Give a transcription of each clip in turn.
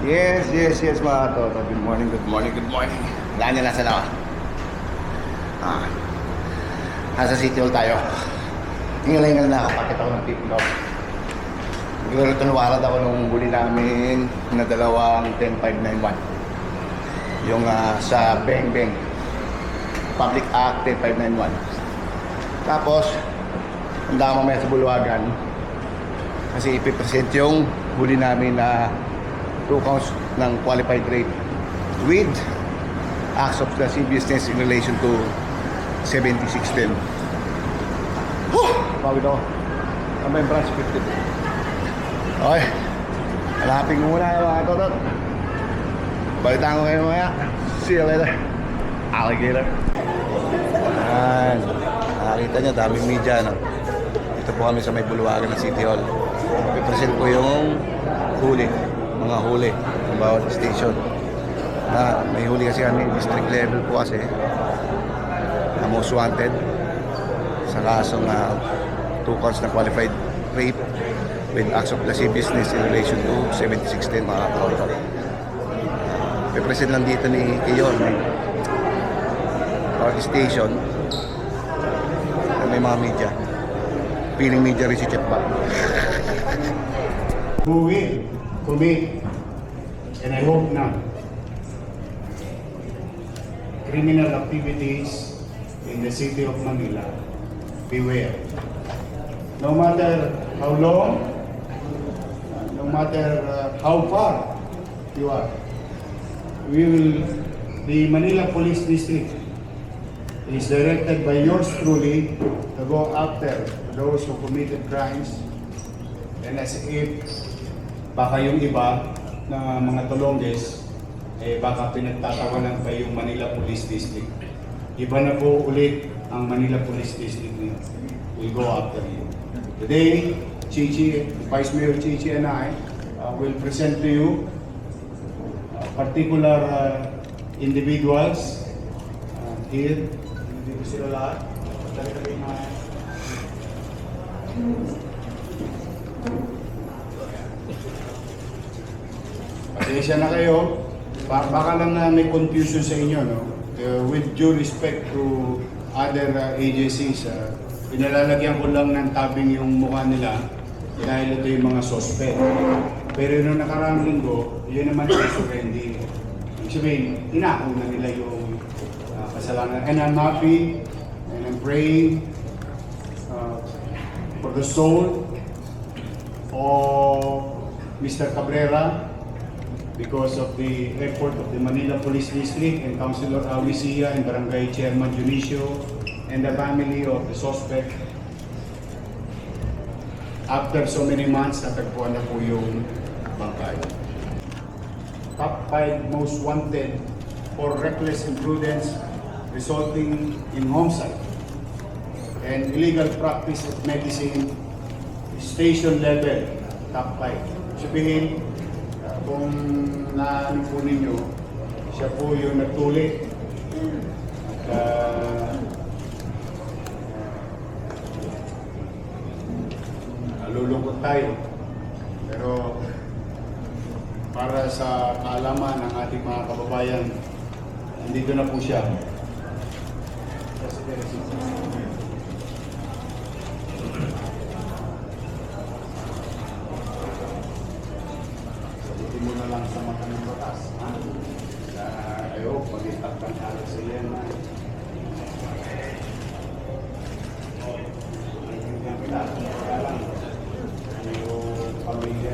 Yes, mga toto. Good morning. Wala niya nasa lawa. Nasa City Hall tayo. Hingal na nakapakit ako ng tip-top. Siguro tunwarad ako nung huli namin na dalawang 10591. Yung sa Beng Beng. Public Act 10591. Tapos, handa mamaya sa Bulwagan. Kasi ipipresent yung huli namin na 2 counts ng qualified rape with acts of lascivious business in relation to 7610. Pagod ako. Ano yung branch 50? Okay. Hanapin ko muna mga totot. Balitaan ko kayo mamaya. See you later. Alligator. Ayan. Nakakita nyo, daming media, no? Dito po kami sa may Bulwagan ng City Hall. Ipresent ko yung mga huli ng bawat station. May huli kasi kami, district level po kasi. Most wanted sa kasong 2 counts na qualified rape with acts of lascivious business in relation to 7610 mga kautot. Ipresent lang dito ni Kiyon Park Station na may mga media. Piling media rin si Chetba. Who will commit, and I hope not, criminal activities in the city of Manila, beware. No matter how long, no matter how far you are, the Manila Police District is directed by yours truly to go after those who committed crimes, and as if baka yung iba na mga tulongges, baka pinagtatawanan pa yung Manila Police District. Iba na po ulit ang Manila Police District niyo. We'll go after you. Today, Vice Mayor Chichi and I will present to you particular individuals here. Dito sila lahat. Dali-dali na. Pasensya na kayo. Baka lang na may confusion sa inyo, no? With due respect to other agencies, pinalalagyan ko lang ng tabing yung mukha nila dahil ito yung mga suspect. Pero nung nakaraang linggo, yun naman ay surrendering. Ibig sabihin, inako na nila yung kasalanan. And I'm happy and I'm praying for the soul of Mr. Cabrera, because of the effort of the Manila Police District and Councilor Awisia and Barangay Chairman Junicio and the family of the suspect. After so many months, natagpuan na po yung bangkay. Top 5 most wanted for reckless imprudence resulting in homicide and illegal practice of medicine, station level, top 5. Sabihin, kung naano po ninyo, siya po yung nagtuli at nalulungkot tayo. Pero para sa kaalaman ng ating mga kababayan, nandito na po siya. Mo na lang sa mata ng batas. I hope mag-itakpan halos sila yan. Yung pamilya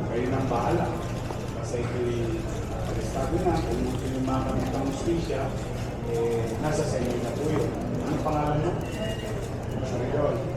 kayo nang bahala. Kasi ito'y arestado na. Kung pinumaka ng hustisya, nasa sa inyo na po yun. Anong pangalan mo? Sarigol.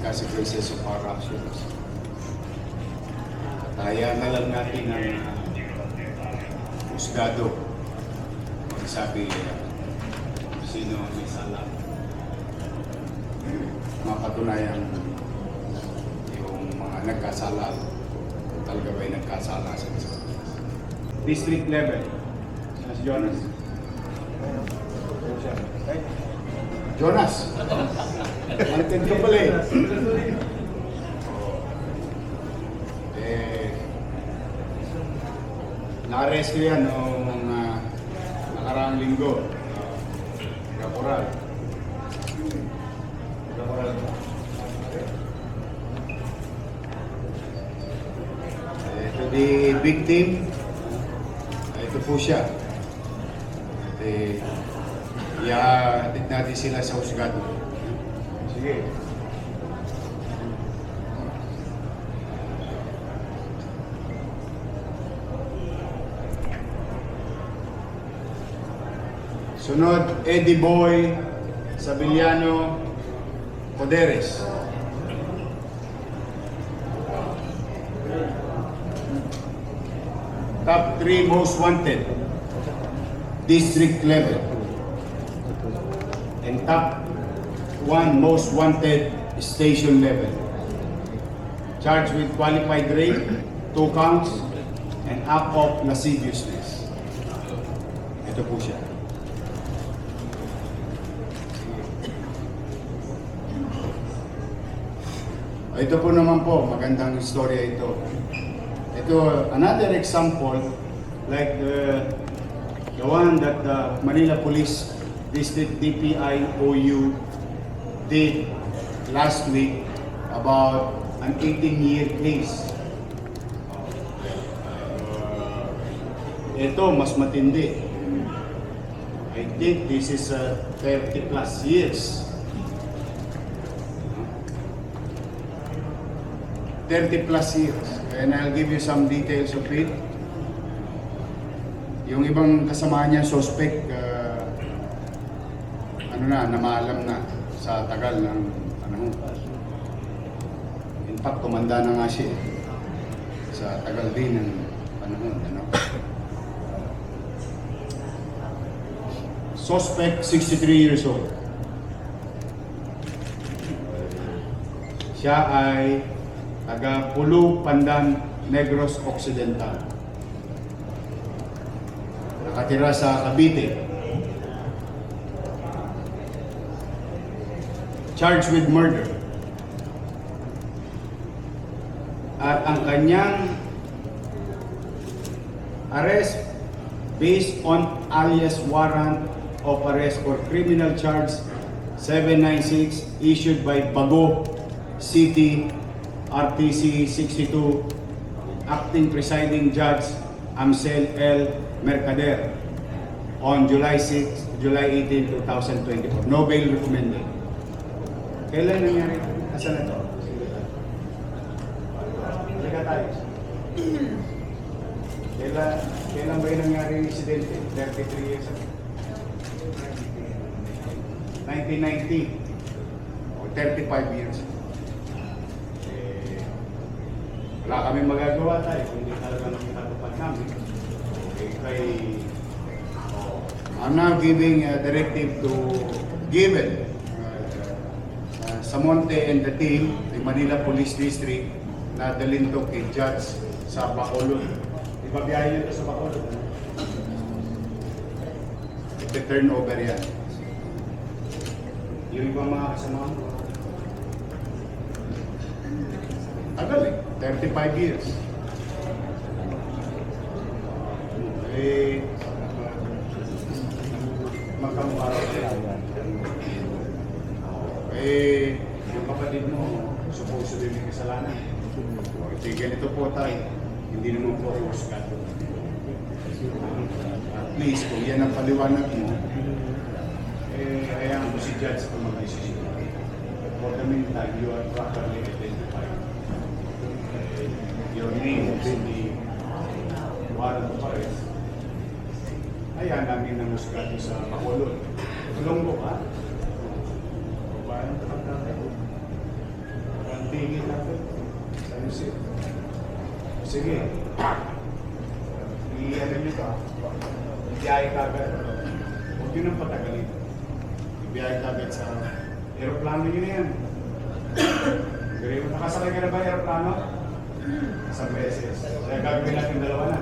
consequences of our actions. Kaya na lang natin ang husgado magsabi sino ang may sala. Mapatunayan yung mga nagkasala talaga ba'y nagkasala sa isa't isa. District level, Mas Jonas. Jonas! Antin ka pala eh. Na-arrest ko yan noong nakaraang linggo. Kaporal. Ito di victim. Ito po siya. Ihatid natin sila sa husgado. Sige. Sunod, Eddie Boy Sabiliano Poderes. Top 3 most wanted, district level. And top 1 most wanted, station level. Charged with qualified rape, 2 counts, and act of lasciviousness. Ito po siya. Ito po naman po, magandang istorya ito. Ito, another example, like the one that the Manila Police District DPI OU did last week about an 18-year case. Ito, mas matindi. I think this is 30 plus years. 30 plus years. And I'll give you some details of it. Yung ibang kasama niya, suspect, namaalam na sa tagal ng panahon. In fact, tumanda na nga siya sa tagal din ng panahon. Suspect, 63 years old. Siya ay taga Pulu, Pandan, Negros Occidental. Nakatira sa Cavite. Charged with murder. At ang kanyang arrest based on alias warrant of arrest for criminal charge 796 issued by Bago City RTC 62, Acting Presiding Judge Amsel L. Mercader on July 18, 2024. No bail recommended. Kailan nangyari? Asan na ito? Halika tayo. Kailan ba yung nangyari yung insidente? 33 years ago. 1990. O 35 years ago. Wala kami magagawa tayo kung hindi talaga nakikatupad namin. I'm now giving a directive to Given, Samonte and the team, the Manila Police District, na dalhin to kay Judge sa Bacolod. Ibabiyahin nyo ito sa Bacolod. Ito-turn over yan. Yung ibang mga kasama mo. Tagal eh. 35 years. Magkamukha rin siya. Yung kapatid mo, supposed din may kasalanan. Ganito po tayo. Hindi naman po husgado. At least, kung yan ang paliwanag mo, hayaan mo si Judge kung mag-desisyon. For the meantime, you are properly identified. Your name is the warrant of arrest. Ayan namin ang husgado sa Bacolod. Tulong mo ka? Bayan ka lang natin. receipt. Sige. I-ano nyo to. Ibiyahe ka agad. Huwag nyo nang patagalin. Ibiyahe ka agad sa aeroplano nyo na yan. Nakasakay ka na ba aeroplano? Isang beses. Kaya gagawin natin dalawa na.